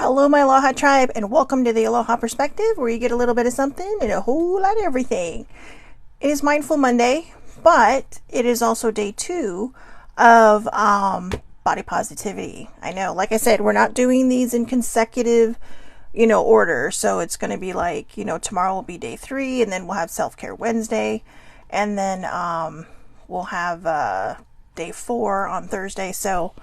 Hello, my Aloha tribe, and welcome to the Aloha Perspective, where you get a little bit of something and a whole lot of everything. It is Mindful Monday, but it is also day 2 of body positivity. I know, like I said, we're not doing these in consecutive, order. So it's going to be like, tomorrow will be day 3, and then we'll have Self-Care Wednesday, and then we'll have day 4 on Thursday. So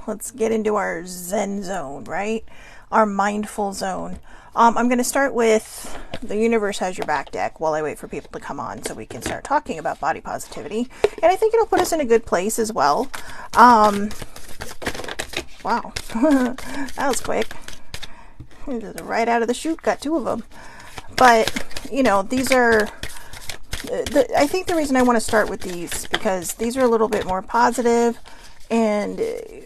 let's get into our Zen zone, right? Our mindful zone. I'm going to start with the universe has your back deck while I wait for people to come on so we can start talking about body positivity. And I think it'll put us in a good place as well. Wow. That was quick. Just right out of the chute, got 2 of them. But, these are... I think the reason I want to start with these, because these are a little bit more positive. And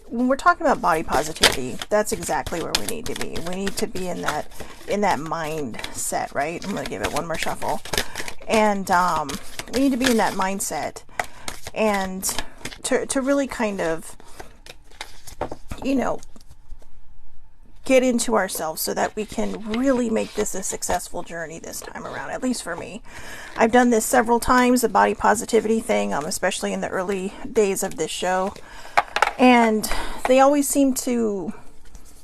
when we're talking about body positivity, that's exactly where we need to be. We need to be in that mindset, right? I'm going to give it one more shuffle. And we need to be in that mindset and to really kind of, get into ourselves so that we can really make this a successful journey this time around, at least for me. I've done this several times, the body positivity thing, especially in the early days of this show. And they always seem to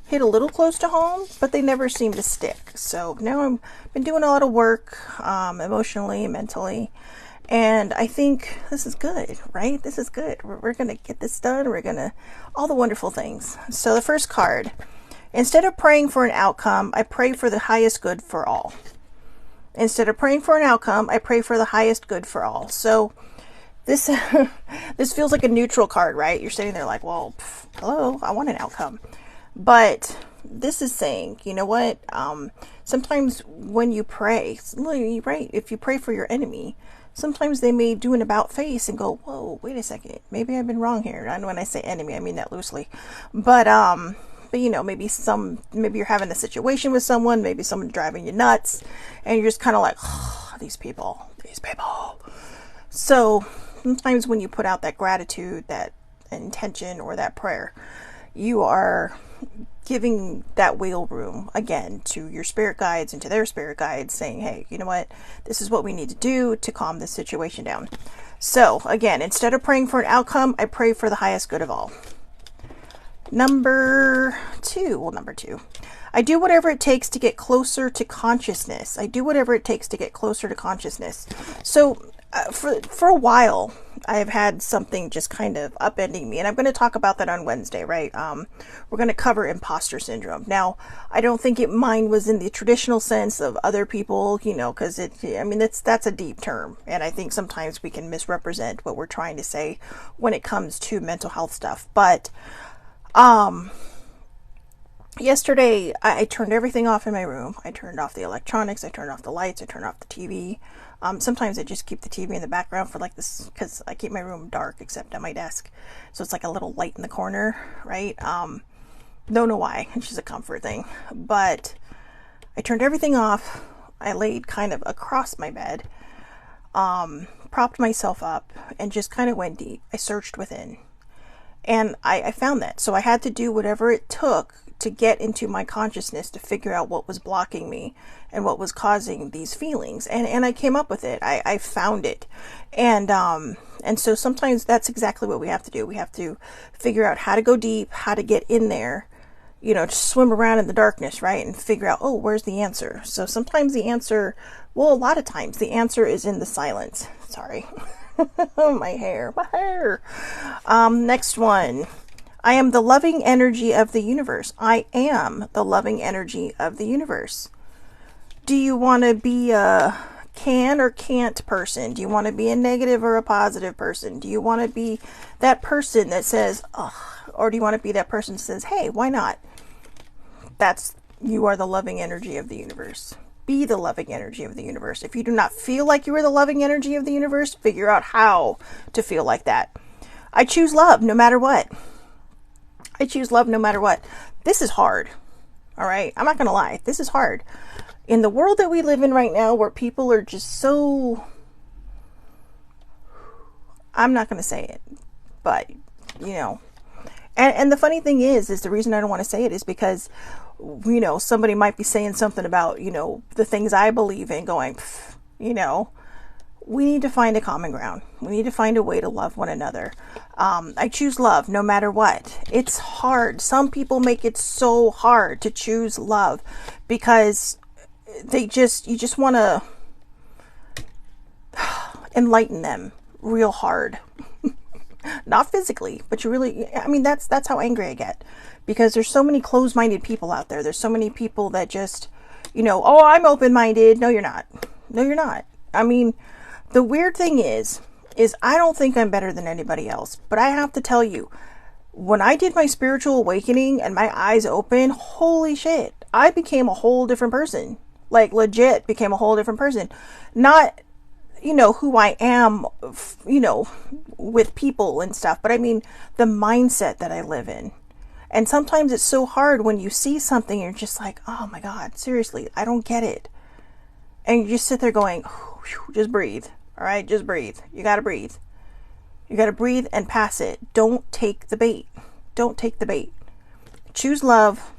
hit a little close to home, but they never seem to stick. So now I've been doing a lot of work, emotionally, mentally, and I think this is good, right? This is good. We're going to get this done. We're going to, all the wonderful things. So the first card, instead of praying for an outcome, I pray for the highest good for all. Instead of praying for an outcome, I pray for the highest good for all. So this this feels like a neutral card, right? You're sitting there like, well, hello, I want an outcome. But this is saying, you know what? Sometimes when you pray, right? If you pray for your enemy, sometimes they may do an about face and go, whoa, wait a second. Maybe I've been wrong here. And when I say enemy, I mean that loosely. But maybe you're having a situation with someone, maybe someone's driving you nuts, and you're just kind of like, oh, these people. So sometimes when you put out that gratitude, that intention, or that prayer, you are giving that wheel room again to your spirit guides and to their spirit guides, saying, hey, you know what? This is what we need to do to calm this situation down. So again, instead of praying for an outcome, I pray for the highest good of all. Number two. I do whatever it takes to get closer to consciousness. So for a while, I have had something just kind of upending me, and I'm going to talk about that on Wednesday, right? We're going to cover imposter syndrome. Now, I don't think mine was in the traditional sense of other people, because that's a deep term, and I think sometimes we can misrepresent what we're trying to say when it comes to mental health stuff. But yesterday, I turned everything off in my room. I turned off the electronics, I turned off the lights, I turned off the TV. Sometimes I just keep the TV in the background for like this, because I keep my room dark except at my desk. So it's like a little light in the corner, right? Don't know why. It's just a comfort thing. But I turned everything off. I laid kind of across my bed, propped myself up, and just kind of went deep. I searched within. And I found that. So I had to do whatever it took to get into my consciousness to figure out what was blocking me and what was causing these feelings. And I came up with it. I found it. And so sometimes that's exactly what we have to do. We have to figure out how to go deep, how to get in there, to swim around in the darkness, right? And figure out, oh, where's the answer? So sometimes the answer, well, a lot of times the answer is in the silence. Sorry. My hair. Next one. I am the loving energy of the universe. I am the loving energy of the universe. Do you want to be a can or can't person? Do you want to be a negative or a positive person? Do you want to be that person that says, oh, or do you want to be that person that says, hey, why not? You are the loving energy of the universe. Be the loving energy of the universe. If you do not feel like you are the loving energy of the universe, figure out how to feel like that. I choose love no matter what. This is hard. All right. I'm not going to lie. This is hard. In the world that we live in right now, where people are just so, I'm not going to say it, but And the funny thing is the reason I don't want to say it is because, you know, somebody might be saying something about, you know, the things I believe in, going, you know, we need to find a common ground. We need to find a way to love one another. I choose love no matter what. It's hard. Some people make it so hard to choose love because you just want to enlighten them real hard. Not physically, but you really, I mean, that's how angry I get, because there's so many closed-minded people out there. There's so many people that just, you know, oh, I'm open-minded. No, you're not. No, you're not. I mean, the weird thing is I don't think I'm better than anybody else, but I have to tell you, when I did my spiritual awakening and my eyes open, holy shit, I became a whole different person. Like, legit became a whole different person. Not, you know, who I am, you know, with people and stuff, but I mean the mindset that I live in. And sometimes it's so hard when you see something, you're just like, oh my God, seriously, I don't get it. And you just sit there going, just breathe. All right, just breathe. You got to breathe. You got to breathe and pass it. Don't take the bait. Don't take the bait. Choose love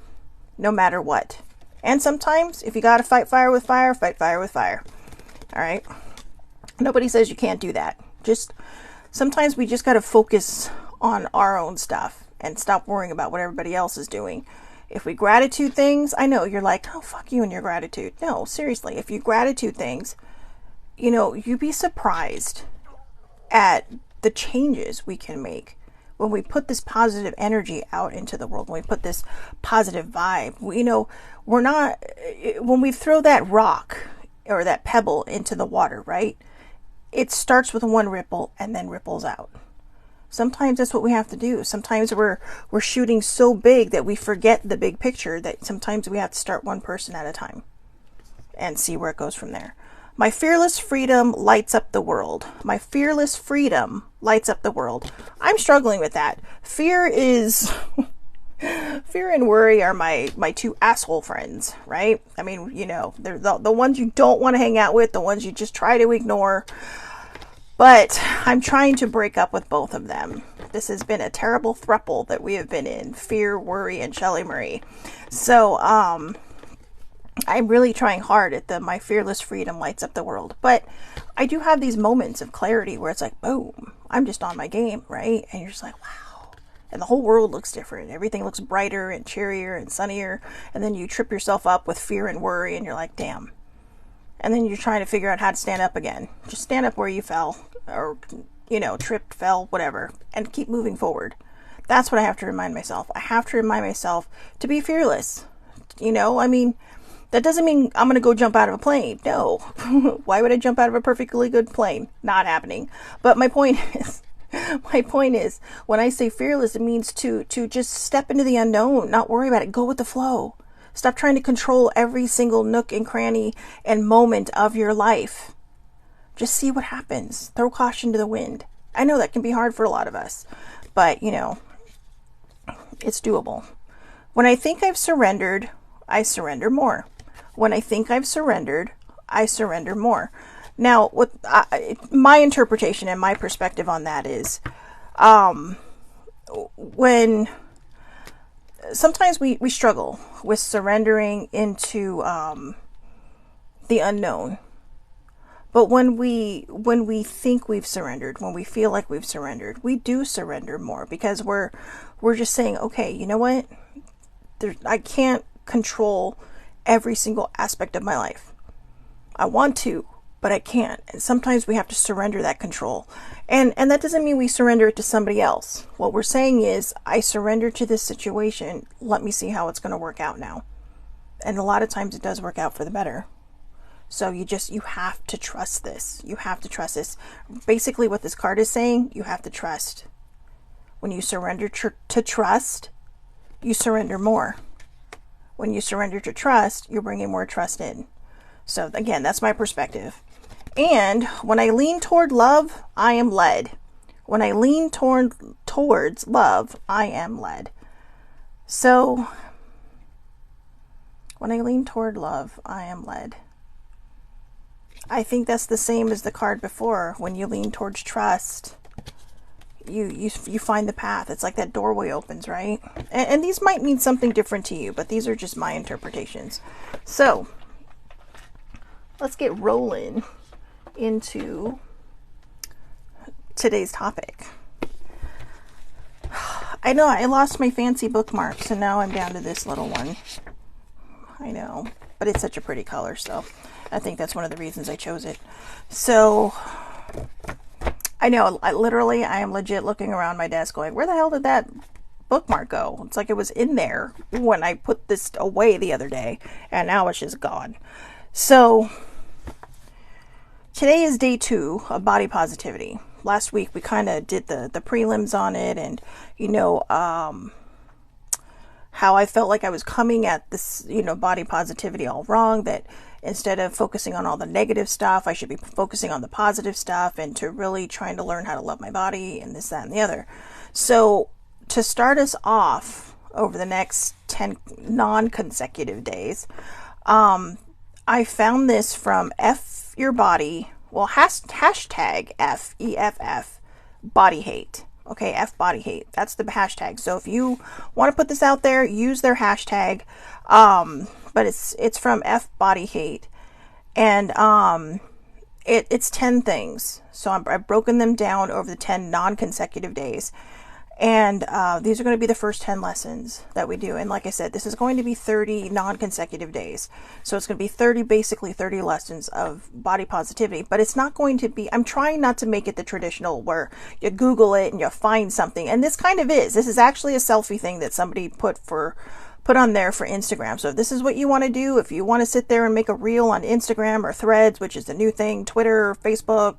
no matter what. And sometimes if you got to fight fire with fire, fight fire with fire. All right. Nobody says you can't do that. Just sometimes we just got to focus on our own stuff and stop worrying about what everybody else is doing. If we gratitude things, I know you're like, oh, fuck you and your gratitude. No, seriously, if you gratitude things, you know, you'd be surprised at the changes we can make when we put this positive energy out into the world, when we put this positive vibe. You know, we're not, when we throw that rock or that pebble into the water, right? It starts with one ripple and then ripples out. Sometimes that's what we have to do. Sometimes we're shooting so big that we forget the big picture, that sometimes we have to start one person at a time and see where it goes from there. My fearless freedom lights up the world. My fearless freedom lights up the world. I'm struggling with that. Fear and worry are my two asshole friends, right? I mean, you know, they're the ones you don't want to hang out with, the ones you just try to ignore. But I'm trying to break up with both of them. This has been a terrible throuple that we have been in. Fear, worry, and Shelley Marie. So, I'm really trying hard at my fearless freedom lights up the world. But I do have these moments of clarity where it's like, boom, I'm just on my game, right? And you're just like, wow. And the whole world looks different. Everything looks brighter and cheerier and sunnier. And then you trip yourself up with fear and worry and you're like, damn. And then you're trying to figure out how to stand up again. Just stand up where you fell, or, you know, tripped, fell, whatever, and keep moving forward. That's what I have to remind myself. I have to remind myself to be fearless. You know, I mean, that doesn't mean I'm going to go jump out of a plane. No. Why would I jump out of a perfectly good plane? Not happening. But my point is, when I say fearless, it means to just step into the unknown, not worry about it. Go with the flow. Stop trying to control every single nook and cranny and moment of your life. Just see what happens. Throw caution to the wind. I know that can be hard for a lot of us, but, you know, it's doable. When I think I've surrendered, I surrender more. When I think I've surrendered, I surrender more. Now, what my interpretation and my perspective on that is, when sometimes we struggle with surrendering into the unknown. But when we think we've surrendered, when we feel like we've surrendered, we do surrender more, because we're just saying, okay, you know what? I can't control every single aspect of my life. I want to, but I can't. And sometimes we have to surrender that control. And that doesn't mean we surrender it to somebody else. What we're saying is, I surrender to this situation. Let me see how it's going to work out now. And a lot of times it does work out for the better. So you have to trust this. You have to trust this. Basically what this card is saying, you have to trust. When you surrender to trust, you surrender more. When you surrender to trust, you're bringing more trust in. So again, that's my perspective. And when I lean toward love, I am led. When I lean towards love, I am led. So when I lean toward love, I am led. I think that's the same as the card before. When you lean towards trust, you find the path. It's like that doorway opens, right? And these might mean something different to you, but these are just my interpretations. So let's get rolling into today's topic. I know I lost my fancy bookmark, so now I'm down to this little one. I know, but it's such a pretty color, so I think that's one of the reasons I chose it. So I know, I am legit looking around my desk going, where the hell did that bookmark go? It's like it was in there when I put this away the other day, and now it's just gone. So today is day 2 of body positivity. Last week we kind of did the prelims on it, and how I felt like I was coming at this, body positivity all wrong, that instead of focusing on all the negative stuff, I should be focusing on the positive stuff, and to really trying to learn how to love my body and this, that, and the other. So to start us off over the next 10 non-consecutive days, I found this from F Your Body, hashtag FEFF body hate. Okay, F body hate. That's the hashtag. So if you want to put this out there, use their hashtag. But it's from F body hate, and it's 10 things. So I've broken them down over the 10 non-consecutive days, and these are going to be the first 10 lessons that we do. And like I said, this is going to be 30 non-consecutive days, so it's going to be basically 30 lessons of body positivity. But it's not going to be, I'm trying not to make it the traditional where you Google it and you find something, and this kind of is. This is actually a selfie thing that somebody put on there for Instagram. So if this is what you want to do, if you want to sit there and make a reel on Instagram or Threads, which is the new thing, Twitter, Facebook,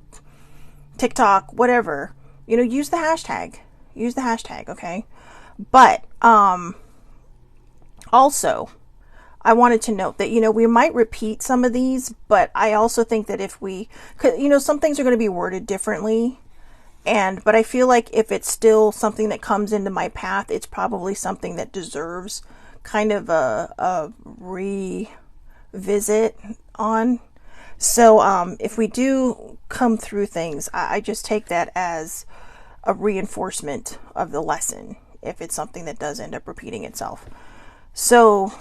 TikTok, whatever, use the hashtag. Use the hashtag, okay? But also, I wanted to note that, we might repeat some of these, but I also think that if we, some things are going to be worded differently. But I feel like if it's still something that comes into my path, it's probably something that deserves kind of a revisit on. So if we do come through things, I just take that as a reinforcement of the lesson, if it's something that does end up repeating itself. So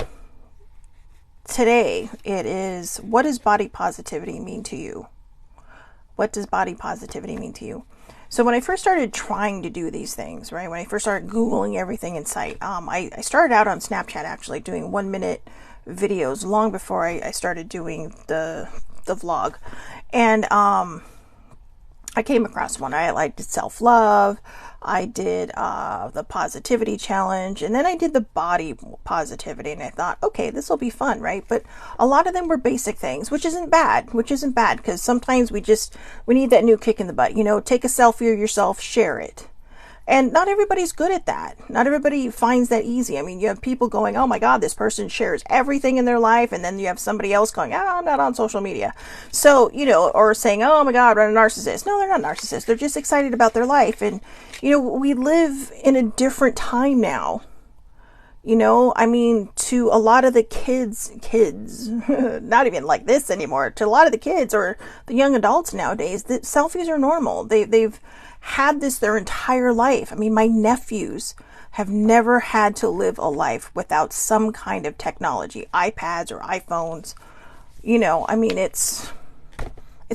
today it is, what does body positivity mean to you? What does body positivity mean to you? So when I first started trying to do these things, right, when I first started Googling everything in sight, I started out on Snapchat actually doing 1-minute videos long before I started doing the vlog. And I came across one. I did self-love, I did the positivity challenge, and then I did the body positivity, and I thought, okay, this will be fun, right? But a lot of them were basic things, which isn't bad, because sometimes we need that new kick in the butt. Take a selfie of yourself, share it. And not everybody's good at that. Not everybody finds that easy. I mean, you have people going, oh my God, this person shares everything in their life. And then you have somebody else going, I'm not on social media. So, or saying, oh my God, I'm a narcissist. No, they're not narcissists. They're just excited about their life. And, we live in a different time now. I mean, to a lot of the kids, not even like this anymore, to a lot of the kids or the young adults nowadays, the selfies are normal. They've had this their entire life. I mean, my nephews have never had to live a life without some kind of technology, iPads or iPhones. I mean, it's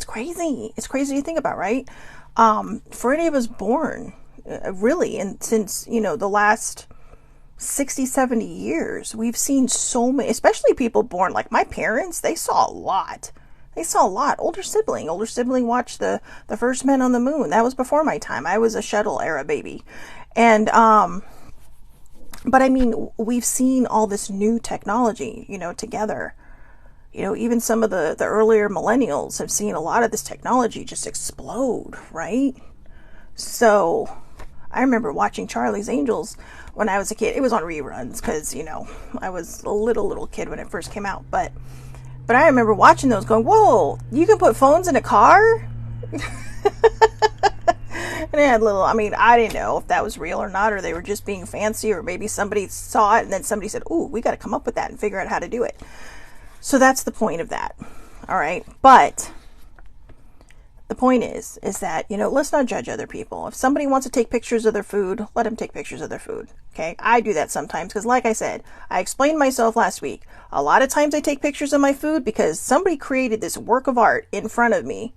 crazy. It's crazy to think about, right? For any of us born, really, and since, the last 60, 70 years, we've seen so many, especially people born like my parents, they saw a lot. Older sibling watched the first men on the moon. That was before my time. I was a shuttle era baby. And, but I mean, we've seen all this new technology, together. Even some of the earlier millennials have seen a lot of this technology just explode, right? So I remember watching Charlie's Angels when I was a kid. It was on reruns because, I was a little kid when it first came out, but I remember watching those going, whoa, you can put phones in a car? And it had I didn't know if that was real or not, or they were just being fancy, or maybe somebody saw it and then somebody said, ooh, we got to come up with that and figure out how to do it. So that's the point of that. All right. But The point is that, let's not judge other people. If somebody wants to take pictures of their food, let them take pictures of their food. Okay. I do that sometimes because, like I said, I explained myself last week. A lot of times I take pictures of my food because somebody created this work of art in front of me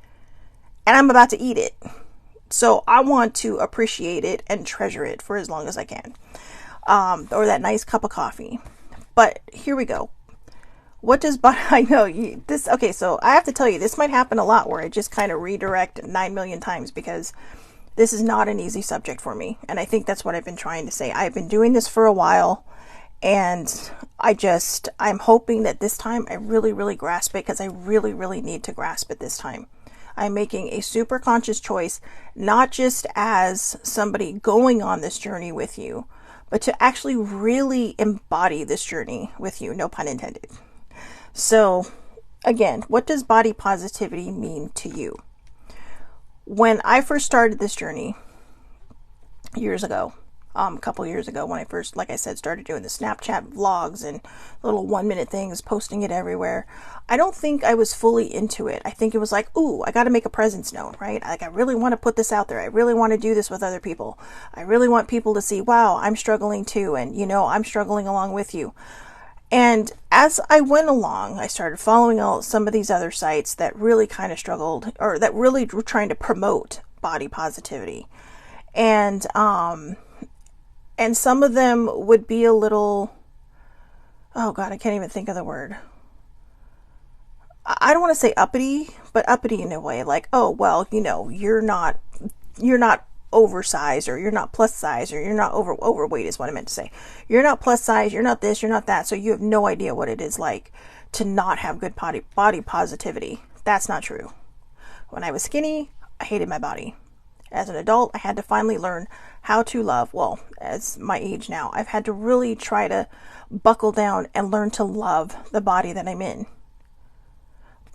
and I'm about to eat it. So I want to appreciate it and treasure it for as long as I can. Or that nice cup of coffee. But here we go. What does I know this? Okay, so I have to tell you, this might happen a lot where I just kind of redirect 9 million times because this is not an easy subject for me. And I think that's what I've been trying to say. I've been doing this for a while and I'm hoping that this time I really, really grasp it because I really, really need to grasp it this time. I'm making a super conscious choice, not just as somebody going on this journey with you, but to actually really embody this journey with you, no pun intended. So again, what does body positivity mean to you? When I first started this journey years ago, a couple years ago, when I first, like I said, started doing the Snapchat vlogs and little 1-minute things, posting it everywhere, I don't think I was fully into it. I think it was like, ooh, I got to make a presence known, right? Like, I really want to put this out there. I really want to do this with other people. I really want people to see, wow, I'm struggling too. And, I'm struggling along with you. And as I went along, I started following some of these other sites that really kind of struggled, or that really were trying to promote body positivity. And some of them would be a little, oh God, I can't even think of the word. I don't want to say uppity, but uppity in a way, like, oh, well, you're not oversized, or you're not plus size, or you're not overweight is what I meant to say. You're not plus size, you're not this, you're not that. So you have no idea what it is like to not have good body positivity. That's not true. When I was skinny, I hated my body. As an adult, I had to finally learn how to love. Well, as my age now, I've had to really try to buckle down and learn to love the body that I'm in.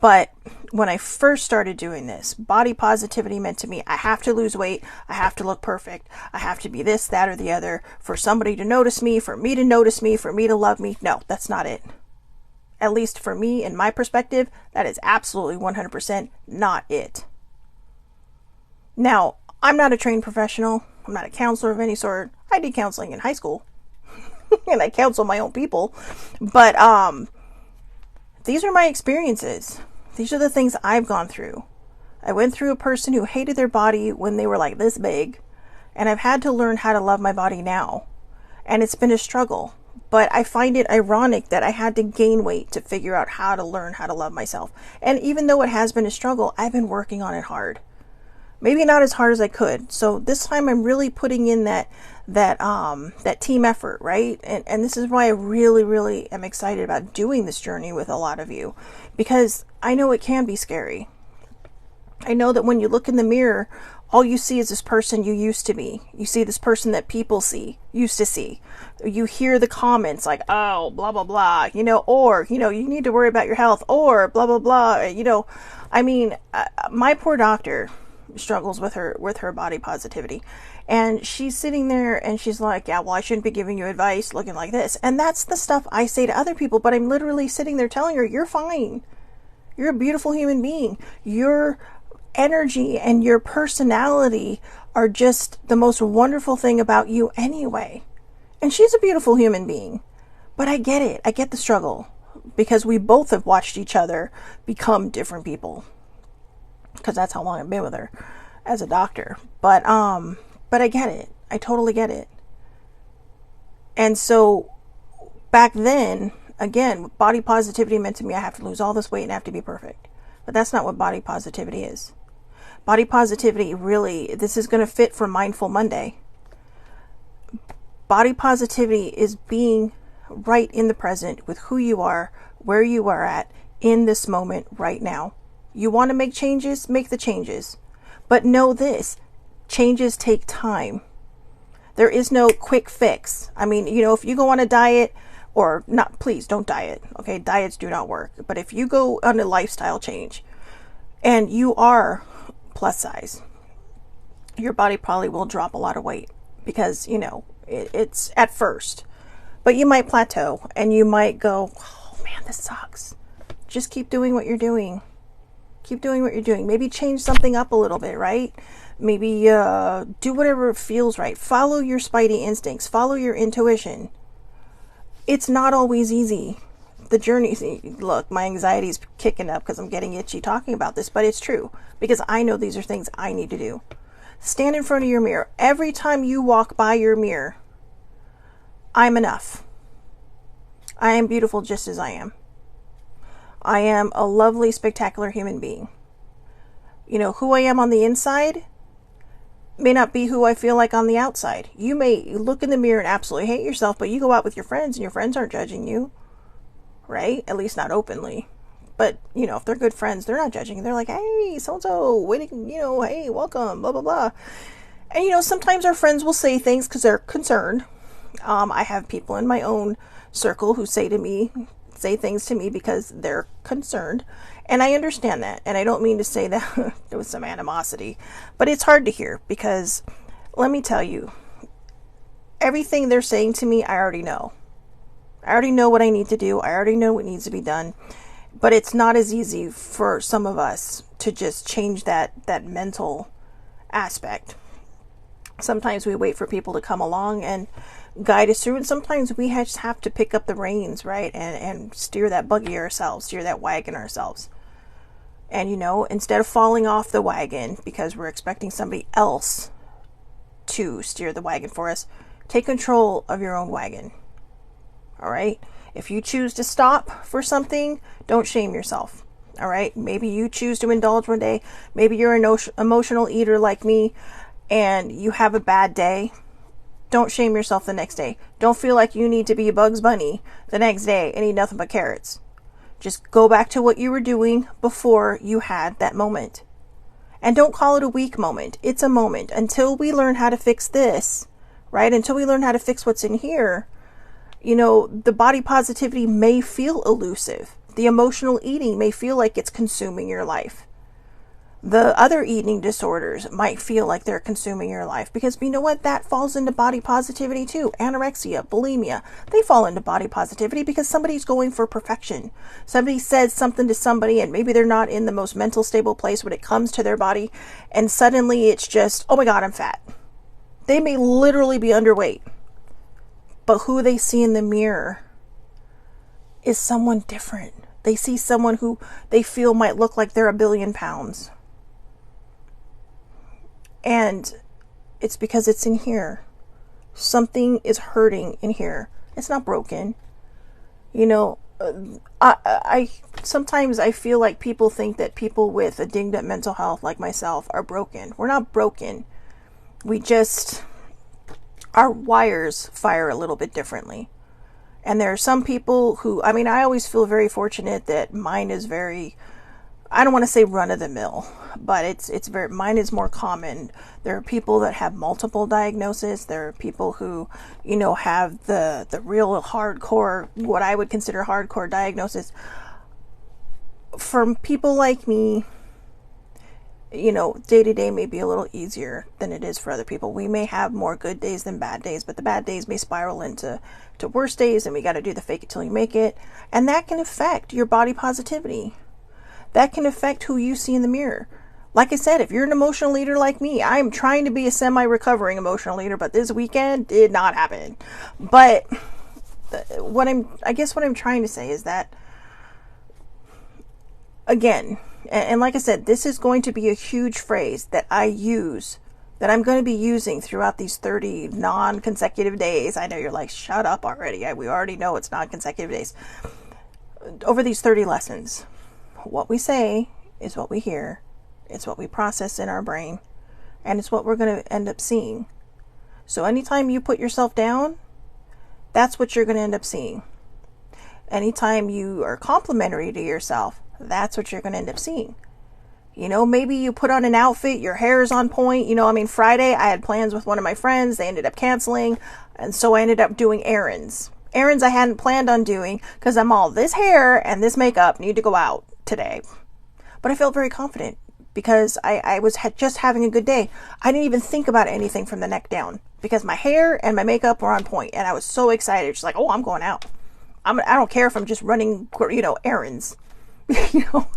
But when I first started doing this, body positivity meant to me, I have to lose weight. I have to look perfect. I have to be this, that, or the other for somebody to notice me, for me to notice me, for me to love me. No, that's not it. At least for me, in my perspective, that is absolutely 100% not it. Now, I'm not a trained professional. I'm not a counselor of any sort. I did counseling in high school and I counsel my own people. But these are my experiences. These are the things I've gone through. I went through a person who hated their body when they were like this big, and I've had to learn how to love my body now. And it's been a struggle. But I find it ironic that I had to gain weight to figure out how to learn how to love myself. And even though it has been a struggle, I've been working on it hard. Maybe not as hard as I could. So this time I'm really putting in that team effort, right? And this is why I really, really am excited about doing this journey with a lot of you, because I know it can be scary. I know that when you look in the mirror, all you see is this person you used to be. You see this person that people used to see. You hear the comments like, oh, blah, blah, blah, or, you need to worry about your health, or blah, blah, blah. My poor doctor struggles with her body positivity, and she's sitting there and she's like, yeah, well, I shouldn't be giving you advice looking like this. And that's the stuff I say to other people, but I'm literally sitting there telling her, you're fine. You're a beautiful human being. Your energy and your personality are just the most wonderful thing about you anyway. And she's a beautiful human being, but I get it. I get the struggle because we both have watched each other become different people. Because that's how long I've been with her as a doctor. But I get it. I totally get it. And so back then, again, body positivity meant to me I have to lose all this weight and I have to be perfect. But that's not what body positivity is. Body positivity really, this is going to fit for Mindful Monday. Body positivity is being right in the present with who you are, where you are at in this moment right now. You want to make changes, make the changes. But know this, changes take time. There is no quick fix. If you go on a diet, or not, please don't diet. Okay, diets do not work. But if you go on a lifestyle change and you are plus size, your body probably will drop a lot of weight because, it's at first. But you might plateau and you might go, oh man, this sucks. Just keep doing what you're doing. Keep doing what you're doing. Maybe change something up a little bit, right? Maybe do whatever feels right. Follow your spidey instincts. Follow your intuition. It's not always easy. The journey, look, my anxiety is kicking up because I'm getting itchy talking about this, but it's true because I know these are things I need to do. Stand in front of your mirror. Every time you walk by your mirror, I'm enough. I am beautiful just as I am. I am a lovely, spectacular human being. You know, who I am on the inside may not be who I feel like on the outside. You may look in the mirror and absolutely hate yourself, but you go out with your friends and your friends aren't judging you, right? At least not openly. But, you know, if they're good friends, they're not judging. They're like, hey, so-and-so, waiting, you know, hey, welcome, blah, blah, blah. And, you know, sometimes our friends will say things because they're concerned. I have people in my own circle who say things to me because they're concerned. And I understand that. And I don't mean to say that with some animosity, but it's hard to hear because let me tell you, everything they're saying to me, I already know. I already know what I need to do. I already know what needs to be done. But it's not as easy for some of us to just change that mental aspect. Sometimes we wait for people to come along and guide us through, and sometimes we just have to pick up the reins, right? And steer that buggy ourselves, steer that wagon ourselves. And, you know, instead of falling off the wagon because we're expecting somebody else to steer the wagon for us, take control of your own wagon. All right? If you choose to stop for something, don't shame yourself. All right? Maybe you choose to indulge one day. Maybe you're an emotional eater like me and you have a bad day. Don't shame yourself the next day. Don't feel like you need to be a Bugs Bunny the next day and eat nothing but carrots. Just go back to what you were doing before you had that moment. And don't call it a weak moment. It's a moment. Until we learn how to fix this, right? Until we learn how to fix what's in here, you know, the body positivity may feel elusive. The emotional eating may feel like it's consuming your life. The other eating disorders might feel like they're consuming your life because you know what? That falls into body positivity too. Anorexia, bulimia, they fall into body positivity because somebody's going for perfection. Somebody says something to somebody and maybe they're not in the most mental stable place when it comes to their body. And suddenly it's just, oh my God, I'm fat. They may literally be underweight, but who they see in the mirror is someone different. They see someone who they feel might look like they're 1 billion pounds. And it's because it's in here. Something is hurting in here. It's not broken. You know, I sometimes I feel like people think that people with a dinged up mental health like myself are broken. We're not broken. We just, our wires fire a little bit differently. And there are some people who, I mean, I always feel very fortunate that mine is very, I don't want to say run of the mill, but it's very, mine is more common. There are people that have multiple diagnoses. There are people who, you know, have the real hardcore, what I would consider hardcore diagnosis. For people like me, you know, day to day may be a little easier than it is for other people. We may have more good days than bad days, but the bad days may spiral into worse days, and we got to do the fake it till you make it. And that can affect your body positivity. That can affect who you see in the mirror. Like I said, if you're an emotional eater like me, I'm trying to be a semi-recovering emotional eater, but this weekend did not happen. But I guess what I'm trying to say is that, again, and like I said, this is going to be a huge phrase that I use, that I'm going to be using throughout these 30 non-consecutive days. I know you're like, shut up already. We already know it's non-consecutive days. Over these 30 lessons, what we say is what we hear. It's what we process in our brain. And it's what we're going to end up seeing. So anytime you put yourself down, that's what you're going to end up seeing. Anytime you are complimentary to yourself, that's what you're going to end up seeing. You know, maybe you put on an outfit, your hair is on point. You know, I mean, Friday I had plans with one of my friends. They ended up canceling. And so I ended up doing errands. Errands I hadn't planned on doing because I'm all, this hair and this makeup need to go out today. But I felt very confident because I was just having a good day. I didn't even think about anything from the neck down because my hair and my makeup were on point. And I was so excited. Just like, oh, I'm going out. I don't care if I'm just running, you know, errands. You know,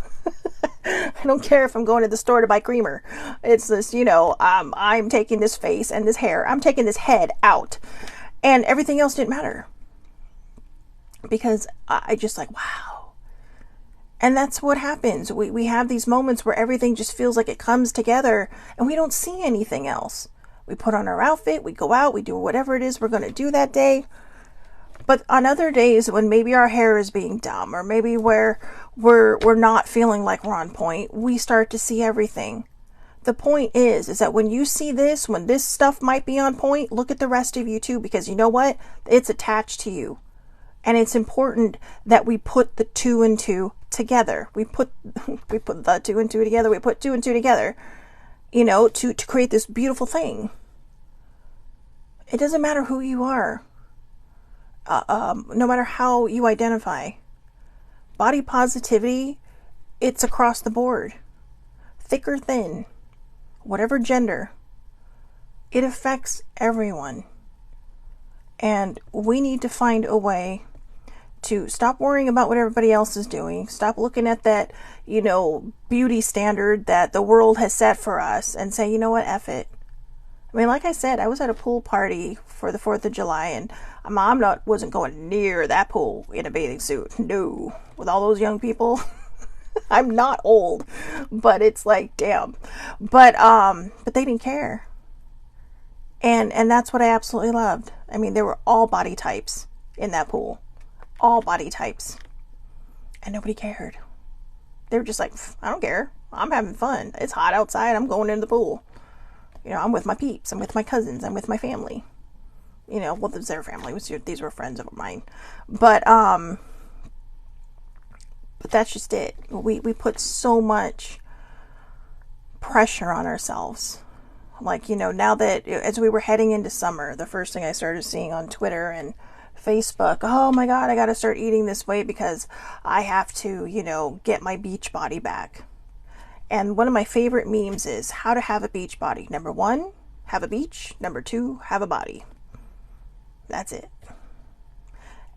I don't care if I'm going to the store to buy creamer. It's this, I'm taking this face and this hair. I'm taking this head out. And everything else didn't matter. Because I just like, wow. And that's what happens. We have these moments where everything just feels like it comes together and we don't see anything else. We put on our outfit, we go out, we do whatever it is we're going to do that day. But on other days when maybe our hair is being dumb, or maybe where we're not feeling like we're on point, we start to see everything. The point is that when you see this, when this stuff might be on point, look at the rest of you too, because you know what? It's attached to you. And it's important that we put the 2 and 2 together. We put the 2 and 2 together. We put 2 and 2 together, to create this beautiful thing. It doesn't matter who you are. No matter how you identify. Body positivity, it's across the board. Thick or thin, whatever gender, it affects everyone. And we need to find a way to stop worrying about what everybody else is doing. Stop looking at that, beauty standard that the world has set for us and say, you know what, F it. I mean, like I said, I was at a pool party for the 4th of July and wasn't going near that pool in a bathing suit. No. With all those young people. I'm not old, but it's like, damn. But they didn't care. And that's what I absolutely loved. I mean, there were all body types in that pool. All body types. And nobody cared. They were just like, I don't care. I'm having fun. It's hot outside. I'm going in the pool. I'm with my peeps. I'm with my cousins. I'm with my family. Well, it was their family. These were friends of mine. But that's just it. We put so much pressure on ourselves. Like, now that as we were heading into summer, the first thing I started seeing on Twitter and Facebook, oh my God, I got to start eating this way because I have to, get my beach body back. And one of my favorite memes is how to have a beach body. Number 1, have a beach. Number 2, have a body. That's it.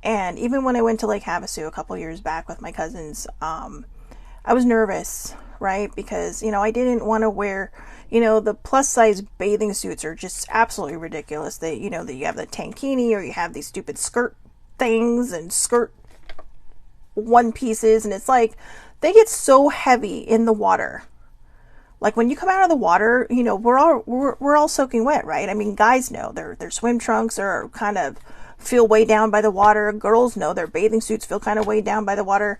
And even when I went to Lake Havasu a couple years back with my cousins, I was nervous, right? Because, I didn't want to wear, the plus size bathing suits are just absolutely ridiculous. They, that you have the tankini or you have these stupid skirt things and skirt one pieces. And it's like, they get so heavy in the water. Like when you come out of the water, we're all soaking wet, right? I mean, guys know their swim trunks are kind of feel way down by the water. Girls know their bathing suits feel kind of way down by the water.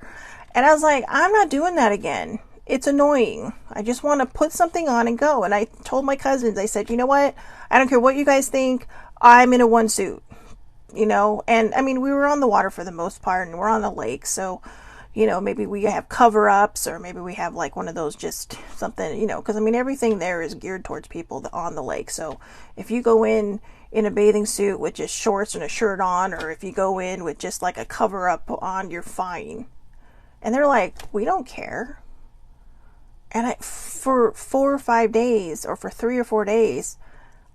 And I was like, I'm not doing that again. It's annoying. I just want to put something on and go. And I told my cousins, I said, you know what? I don't care what you guys think. I'm in a one suit, and I mean, we were on the water for the most part and we're on the lake. So, maybe we have cover ups or maybe we have like one of those, just something, because I mean, everything there is geared towards people on the lake. So if you go in a bathing suit with just shorts and a shirt on, or if you go in with just like a cover up on, you're fine. And they're like, we don't care. And for 4 or 5 days, or for 3 or 4 days,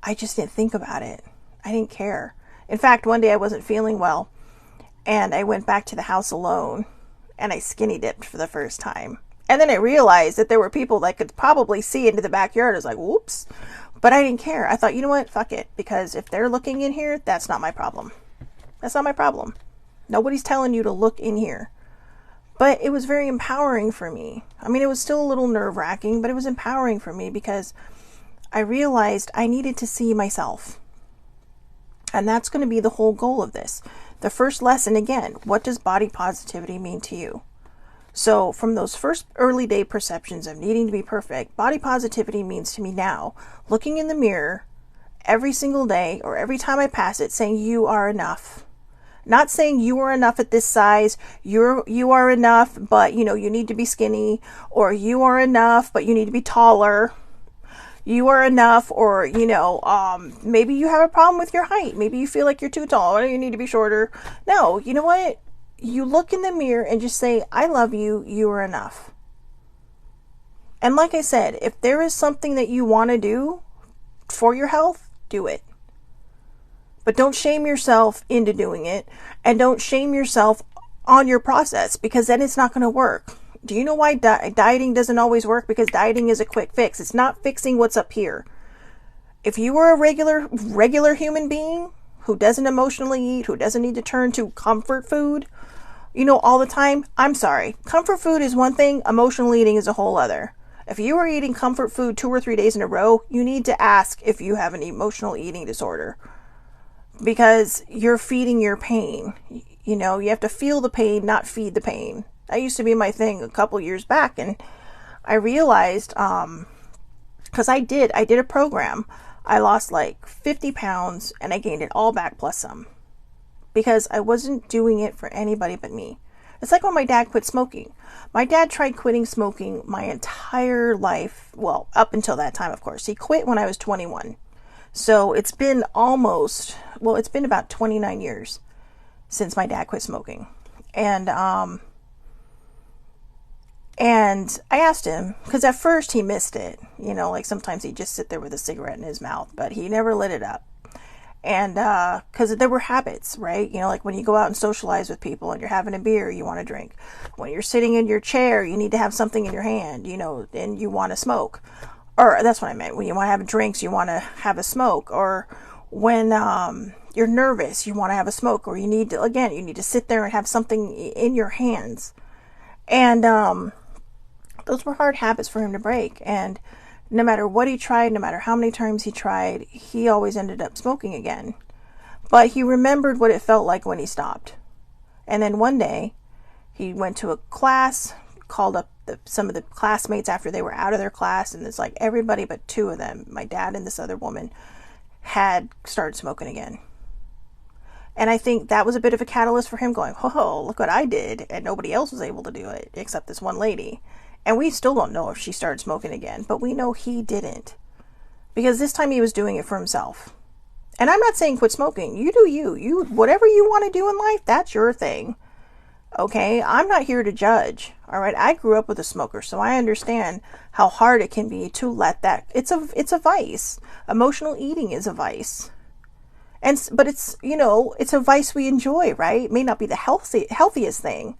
I just didn't think about it. I didn't care. In fact, one day I wasn't feeling well and I went back to the house alone and I skinny dipped for the first time. And then I realized that there were people that could probably see into the backyard. I was like, whoops. But I didn't care. I thought, you know what? Fuck it. Because if they're looking in here, that's not my problem. That's not my problem. Nobody's telling you to look in here. But it was very empowering for me. I mean, it was still a little nerve-wracking, but it was empowering for me because I realized I needed to see myself. And that's going to be the whole goal of this. The first lesson, again, what does body positivity mean to you? So from those first early day perceptions of needing to be perfect, body positivity means to me now, looking in the mirror every single day or every time I pass it, saying you are enough. Not saying you are enough at this size, you are enough, but you need to be skinny, or you are enough, but you need to be taller. You are enough, or, maybe you have a problem with your height. Maybe you feel like you're too tall, or you need to be shorter. No, you know what? You look in the mirror and just say, I love you, you are enough. And like I said, if there is something that you want to do for your health, do it. But don't shame yourself into doing it, and don't shame yourself on your process, because then it's not going to work. Do you know why dieting doesn't always work? Because dieting is a quick fix. It's not fixing what's up here. If you were a regular human being who doesn't emotionally eat, who doesn't need to turn to comfort food, all the time, I'm sorry. Comfort food is one thing, emotional eating is a whole other. If you are eating comfort food 2 or 3 days in a row, you need to ask if you have an emotional eating disorder. Because you're feeding your pain. You have to feel the pain, not feed the pain. That used to be my thing a couple years back, and I realized, because I did a program. I lost like 50 pounds and I gained it all back plus some. Because I wasn't doing it for anybody but me. It's like when my dad quit smoking. My dad tried quitting smoking my entire life. Well, up until that time, of course. He quit when I was 21. So it's been about 29 years since my dad quit smoking. And I asked him, because at first he missed it. Like sometimes he'd just sit there with a cigarette in his mouth, but he never lit it up. And because there were habits, right? Like when you go out and socialize with people and you're having a beer, you want to drink. When you're sitting in your chair, you need to have something in your hand, and you want to smoke. Or that's what I meant. When you want to have drinks, you want to have a smoke. Or when you're nervous, you want to have a smoke. Or you need to sit there and have something in your hands. And those were hard habits for him to break. And no matter what he tried, no matter how many times he tried, he always ended up smoking again. But he remembered what it felt like when he stopped. And then one day, he went to a class, called up some of the classmates after they were out of their class, and it's like everybody but 2 of them, my dad and this other woman, had started smoking again. And I think that was a bit of a catalyst for him going, oh, look what I did, and nobody else was able to do it except this one lady. And we still don't know if she started smoking again, but we know he didn't. Because this time he was doing it for himself. And I'm not saying quit smoking. You do you. Whatever you want to do in life, that's your thing. Okay? I'm not here to judge. All right? I grew up with a smoker, so I understand how hard it can be to let that. It's a vice. Emotional eating is a vice. But it's a vice we enjoy, right? It may not be the healthiest thing.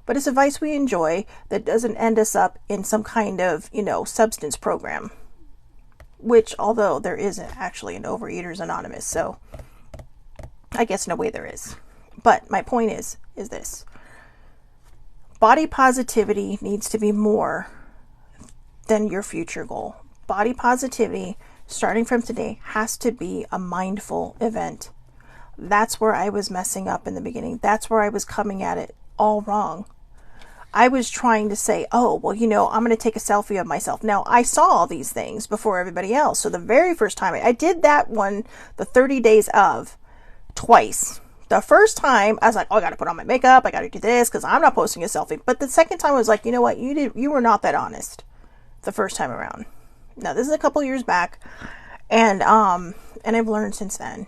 But it's a vice we enjoy that doesn't end us up in some kind of, substance program. Which, although there isn't actually an Overeaters Anonymous, so I guess in a way there is. But my point is this. Body positivity needs to be more than your future goal. Body positivity, starting from today, has to be a mindful event. That's where I was messing up in the beginning. That's where I was coming at it all wrong. I was trying to say, oh, well, I'm going to take a selfie of myself. Now, I saw all these things before everybody else. So the very first time I did that one, the 30 days of, twice. The first time I was like, oh, I got to put on my makeup. I got to do this because I'm not posting a selfie. But the second time I was like, you know what? You were not that honest the first time around. Now, this is a couple years back. And I've learned since then.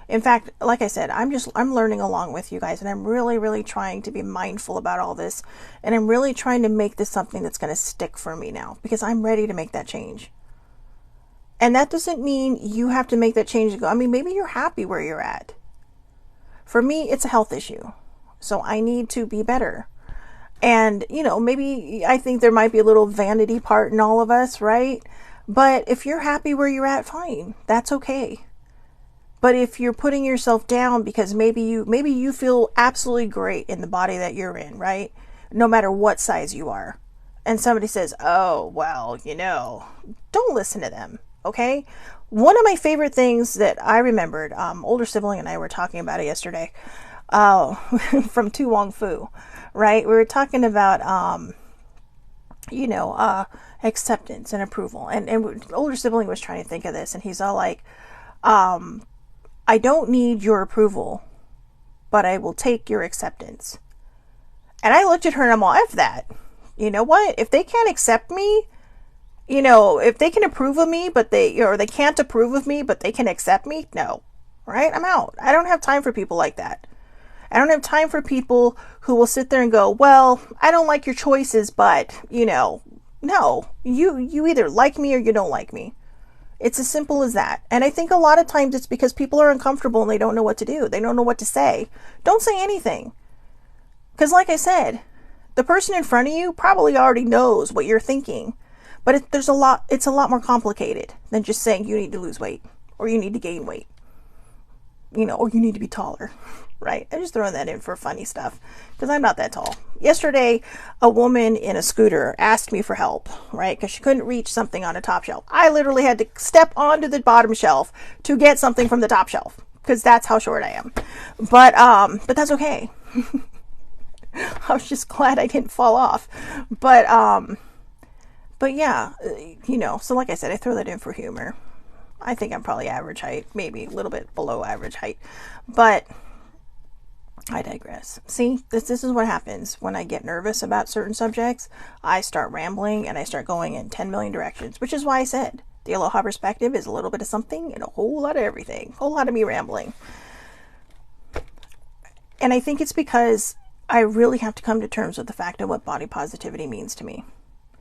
In fact, like I said, I'm learning along with you guys, and I'm really, really trying to be mindful about all this, and I'm really trying to make this something that's going to stick for me now, because I'm ready to make that change. And that doesn't mean you have to make that change and go, maybe you're happy where you're at. For me, it's a health issue, so I need to be better. And, maybe I think there might be a little vanity part in all of us, right? But if you're happy where you're at, fine, that's okay. But if you're putting yourself down because maybe you feel absolutely great in the body that you're in, right? No matter what size you are. And somebody says, oh, well, don't listen to them, okay? One of my favorite things that I remembered, older sibling and I were talking about it yesterday, from Tu Wong Fu, right? We were talking about, acceptance and approval. And older sibling was trying to think of this, and he's all like, I don't need your approval, but I will take your acceptance. And I looked at her and I'm all, F that. You know what? If they can't accept me, if they can approve of me, but they can't approve of me, but they can accept me, no. Right? I'm out. I don't have time for people like that. I don't have time for people who will sit there and go, well, I don't like your choices, but, no. You either like me or you don't like me. It's as simple as that. And I think a lot of times it's because people are uncomfortable and they don't know what to do. They don't know what to say. Don't say anything. Because like I said, The person in front of you probably already knows what you're thinking, but it's a lot more complicated than just saying you need to lose weight or you need to gain weight, or you need to be taller, right? I'm just throwing that in for funny stuff because I'm not that tall. Yesterday, a woman in a scooter asked me for help, right? Because she couldn't reach something on a top shelf. I literally had to step onto the bottom shelf to get something from the top shelf because that's how short I am. But that's okay. I was just glad I didn't fall off. But yeah, so like I said, I throw that in for humor. I think I'm probably average height, maybe a little bit below average height, but I digress. See, this is what happens when I get nervous about certain subjects. I start rambling and I start going in 10 million directions, which is why I said the Aloha Perspective is a little bit of something and a whole lot of everything, a whole lot of me rambling. And I think it's because I really have to come to terms with the fact of what body positivity means to me.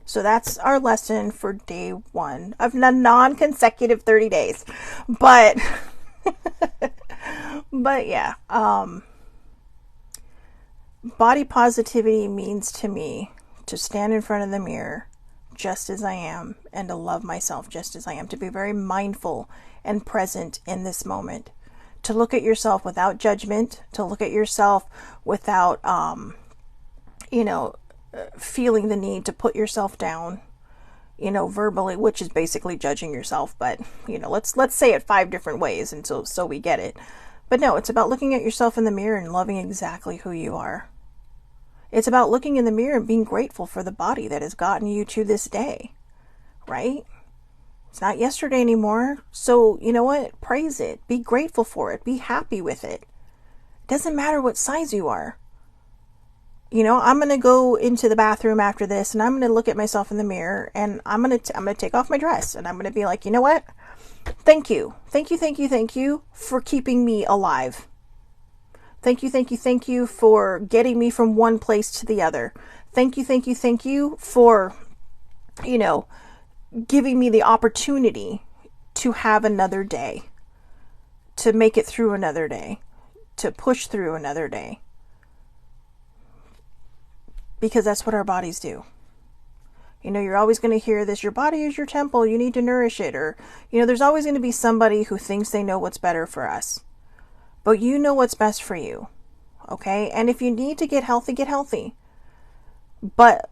So that's our lesson for day 1 of the non-consecutive 30 days. But, but yeah, body positivity means to me to stand in front of the mirror just as I am and to love myself just as I am, to be very mindful and present in this moment, to look at yourself without judgment, to look at yourself without, feeling the need to put yourself down, verbally, which is basically judging yourself. But, let's say it 5 different ways and so we get it. But no, it's about looking at yourself in the mirror and loving exactly who you are. It's about looking in the mirror and being grateful for the body that has gotten you to this day, right? It's not yesterday anymore. So, you know what? Praise it. Be grateful for it. Be happy with it. It doesn't matter what size you are. I'm going to go into the bathroom after this and I'm going to look at myself in the mirror and I'm going to take off my dress and I'm going to be like, you know what? Thank you. Thank you. Thank you. Thank you for keeping me alive. Thank you. Thank you. Thank you for getting me from one place to the other. Thank you. Thank you. Thank you for, giving me the opportunity to have another day, to make it through another day, to push through another day. Because that's what our bodies do. You're always going to hear this, your body is your temple, you need to nourish it. Or, there's always going to be somebody who thinks they know what's better for us. But you know what's best for you. Okay? And if you need to get healthy, get healthy. But,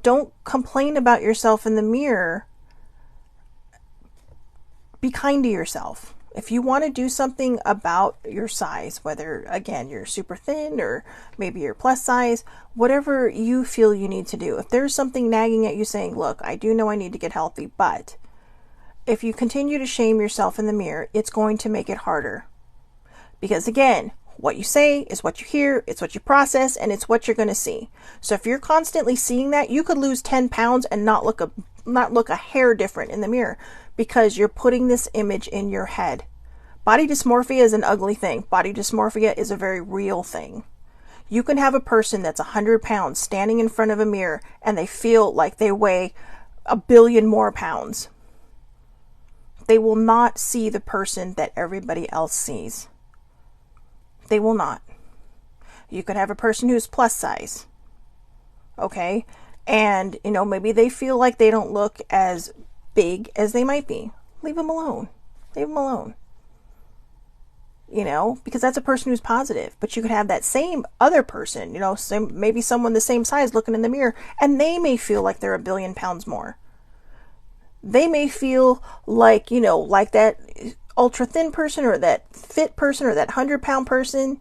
don't complain about yourself in the mirror. Be kind to yourself. If you want to do something about your size, whether, again, you're super thin or maybe you're plus size, whatever you feel you need to do. If there's something nagging at you saying, look, I do know I need to get healthy, but if you continue to shame yourself in the mirror, it's going to make it harder. Because again, what you say is what you hear, it's what you process, and it's what you're going to see. So if you're constantly seeing that, you could lose 10 pounds and not look a hair different in the mirror because you're putting this image in your head. Body dysmorphia is an ugly thing. Body dysmorphia is a very real thing. You can have a person that's 100 pounds standing in front of a mirror and they feel like they weigh 1 billion more pounds. They will not see the person that everybody else sees. They will not. You could have a person who's plus size. Okay? And, maybe they feel like they don't look as big as they might be. Leave them alone. Leave them alone. Because that's a person who's positive. But you could have that same other person, maybe someone the same size looking in the mirror, and they may feel like they're 1 billion pounds more. They may feel like, like that ultra thin person or that fit person or that 100-pound person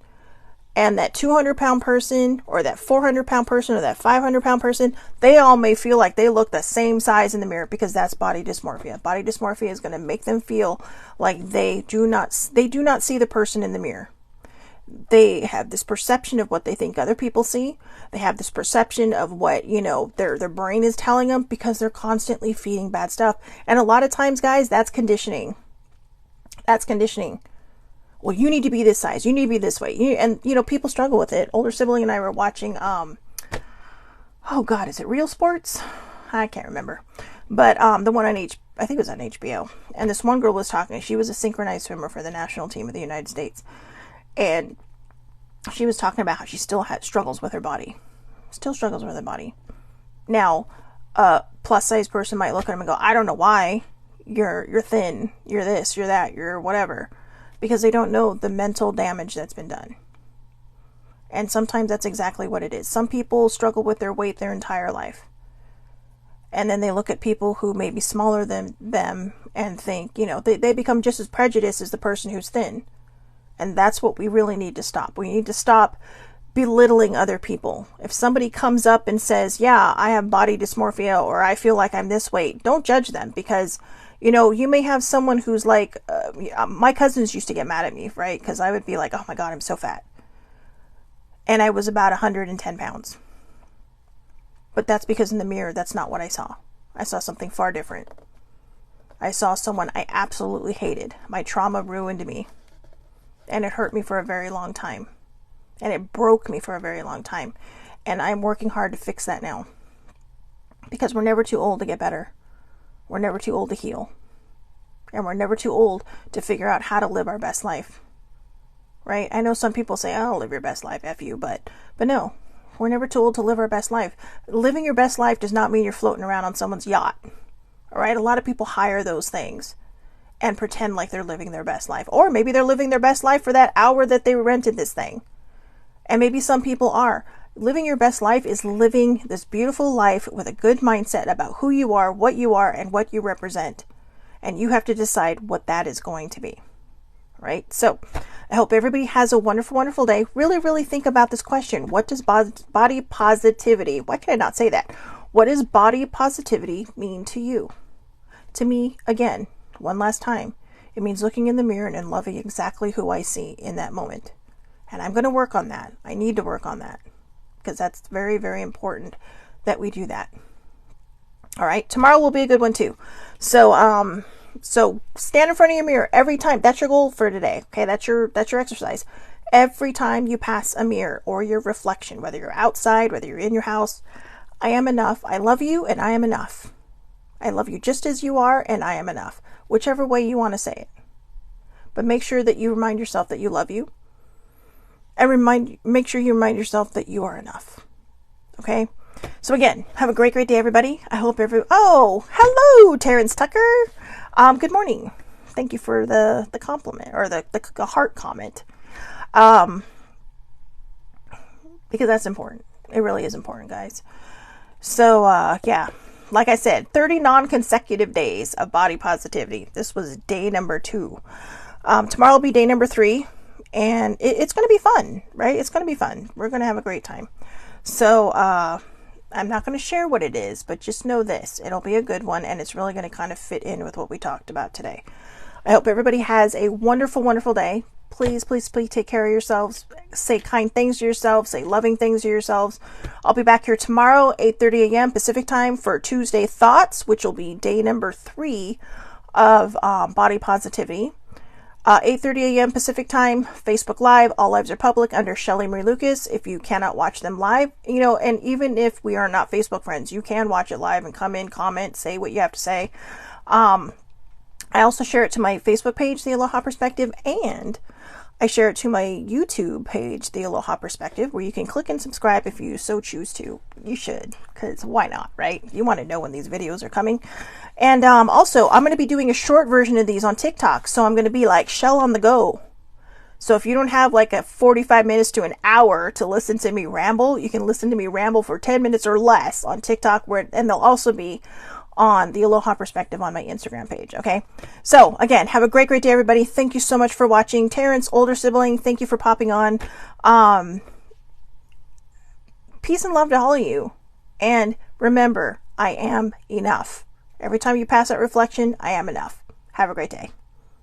and that 200-pound person or that 400-pound person or that 500-pound person. They all may feel like they look the same size in the mirror because that's body dysmorphia. Body dysmorphia is going to make them feel like they do not see the person in the mirror. They have this perception of what they think other people see. They have this perception of what, their brain is telling them because they're constantly feeding bad stuff. And a lot of times, guys, that's conditioning. That's conditioning. Well, you need to be this size. You need to be this way. And people struggle with it. Older sibling and I were watching, oh God, is it Real Sports? I can't remember. But the one on I think it was on HBO. And this one girl was talking. She was a synchronized swimmer for the national team of the United States. And she was talking about how she still struggles with her body. Still struggles with their body. Now, a plus size person might look at them and go, I don't know why. You're thin. You're this, you're that, you're whatever. Because they don't know the mental damage that's been done. And sometimes that's exactly what it is. Some people struggle with their weight their entire life. And then they look at people who may be smaller than them and think, you know, they become just as prejudiced as the person who's thin. And that's what we really need to stop. We need to stop belittling other people. If somebody comes up and says, yeah, I have body dysmorphia, or I feel like I'm this weight, don't judge them, because, you know, you may have someone who's like, my cousins used to get mad at me, right? Because I would be like, oh my God, I'm so fat. And I was about 110 pounds. But that's because in the mirror, that's not what I saw. I saw something far different. I saw someone I absolutely hated. My trauma ruined me. And it hurt me for a very long time. And it broke me for a very long time. And I'm working hard to fix that now. Because we're never too old to get better. We're never too old to heal. And we're never too old to figure out how to live our best life. Right? I know some people say, oh, live your best life, F you. But no, we're never too old to live our best life. Living your best life does not mean you're floating around on someone's yacht. All right? A lot of people hire those things and pretend like they're living their best life. Or maybe they're living their best life for that hour that they rented this thing. And maybe some people are. Living your best life is living this beautiful life with a good mindset about who you are, and what you represent. And you have to decide what that is going to be. Right? So I hope everybody has a wonderful, wonderful day. Really, really think about this question. What does body positivity, why can I not say that? What does body positivity mean to you? To me, again, one last time, it means looking in the mirror and loving exactly who I see in that moment. And I'm going to work on that. I need to work on that, because that's very, very important that we do that. All right. Tomorrow will be a good one too. So stand in front of your mirror every time. That's your goal for today. Okay. That's your exercise. Every time you pass a mirror or your reflection, whether you're outside, whether you're in your house, I am enough. I love you and I am enough. I love you just as you are and I am enough. Whichever way you want to say it. But make sure that you remind yourself that you love you. And make sure you remind yourself that you are enough. Okay? So again, have a great, great day, everybody. I hope oh, hello, Terrence Tucker. Good morning. Thank you for the compliment, or the heart comment. Because that's important. It really is important, guys. So, yeah, like I said, 30 non-consecutive days of body positivity. This was day number 2. Tomorrow will be day number 3. And it's going to be fun, right? It's going to be fun. We're going to have a great time. So, I'm not going to share what it is, but just know this. It'll be a good one, and it's really going to kind of fit in with what we talked about today. I hope everybody has a wonderful, wonderful day. Please, please, please take care of yourselves. Say kind things to yourselves. Say loving things to yourselves. I'll be back here tomorrow, 8:30 a.m. Pacific time for Tuesday Thoughts, which will be day number 3 of body positivity. 8:30 a.m. Pacific time, Facebook Live. All lives are public under Shelly Marie Lucas. If you cannot watch them live, you know, and even if we are not Facebook friends, you can watch it live and come in, comment, say what you have to say. I also share it to my Facebook page, the Aloha Perspective, and I share it to my YouTube page, the Aloha Perspective, where you can click and subscribe if you so choose to. You should, because why not, right? You want to know when these videos are coming. And also, I'm going to be doing a short version of these on TikTok. So I'm going to be like Shell on the go. So if you don't have like a 45 minutes to an hour to listen to me ramble, you can listen to me ramble for 10 minutes or less on TikTok, and they'll also be on the Aloha Perspective on my Instagram page. Okay. So again, have a great, great day, everybody. Thank you so much for watching. Terrence, older sibling, thank you for popping on. Peace and love to all of you. And remember, I am enough. Every time you pass that reflection, I am enough. Have a great day.